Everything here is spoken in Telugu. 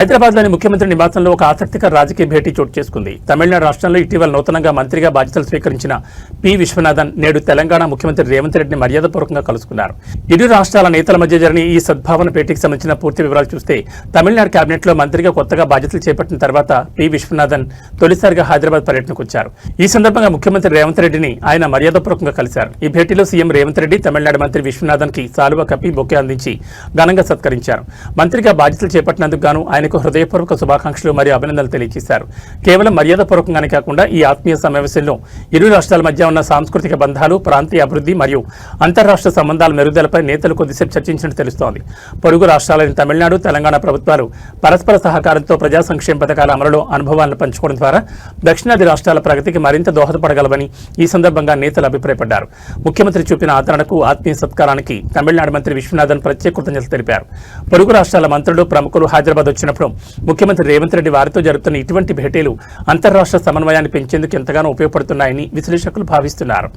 హైదరాబాద్లోని ముఖ్యమంత్రి నివాసంలో ఒక ఆసక్తికర రాజకీయ భేటీ చోటు చేసుకుంది. తమిళనాడు రాష్ట్రంలో ఇటీవల నూతనంగా మంత్రిగా బాధ్యతలు స్వీకరించిన పి విశ్వనాథన్ నేడు తెలంగాణ ముఖ్యమంత్రి రేవంత్ రెడ్డిని మర్యాదపూర్వకంగా కలుసుకున్నారు. ఇరు రాష్ట్రాల నేతల మధ్య జరిగిన ఈ సద్భావన భేటీకి సంబంధించిన పూర్తి వివరాలు చూస్తే, తమిళనాడు కేబినెట్లో మంత్రిగా కొత్తగా బాధ్యతలు చేపట్టిన తర్వాత పి విశ్వనాథన్ తొలిసారిగా హైదరాబాద్ పర్యటనకు వచ్చారు. ఈ సందర్భంగా ముఖ్యమంత్రి రేవంత్ రెడ్డిని ఆయన మర్యాదపూర్వకంగా కలిశారు. ఈ భేటీలో సీఎం రేవంత్ రెడ్డి తమిళనాడు మంత్రి విశ్వనాథన్ కి సాలువా కప్పి బొకే అందించి ఘనంగా సత్కరించారు. మంత్రిగా బాధ్యతలు చేపట్టినందుకు గాను ఆయనకు హృదయపూర్వక శుభాకాంక్షలు మరియు అభినందనలు తెలియజేశారు. కేవలం మర్యాదపూర్వకంగానే కాకుండా ఈ ఆత్మీయ సమావేశంలో ఇరు రాష్ట్రాల మధ్య ఉన్న సాంస్కృతిక బంధాలు, ప్రాంతీయ అభివృద్ధి మరియు అంతర్రాష్ట్ర సంబంధాల మెరుగుదలపై నేతలు కొద్దిసేపు చర్చించినట్టు తెలుస్తోంది. పొరుగు రాష్ట్రాలైన తమిళనాడు, తెలంగాణ ప్రభుత్వాలు పరస్పర సహకారంతో ప్రజా సంక్షేమ పథకాల అమలులో అనుభవాలను పంచుకోవడం ద్వారా దక్షిణాది రాష్ట్రాల ప్రగతికి మరింత దోహదపడగలవని ఈ సందర్భంగా నేతలు అభిప్రాయపడ్డారు. ముఖ్యమంత్రి చూపిన ఆదరణకు, ఆత్మీయ సత్కారానికి తమిళనాడు మంత్రి విశ్వనాథన్ ప్రత్యేక కృతజ్ఞతలు తెలిపారు. పొరుగు రాష్ట్రాల మంత్రులు, ప్రముఖులు హైదరాబాద్ వచ్చినప్పుడు ముఖ్యమంత్రి రేవంత్ రెడ్డి వారితో జరుగుతున్న ఇటువంటి భేటీలు అంతర్రాష్ట్ర సమన్వయాన్ని పెంచేందుకు ఎంతగానో ఉపయోగపడుతున్నాయని విశ్లేషకులు భావిస్తున్నారు.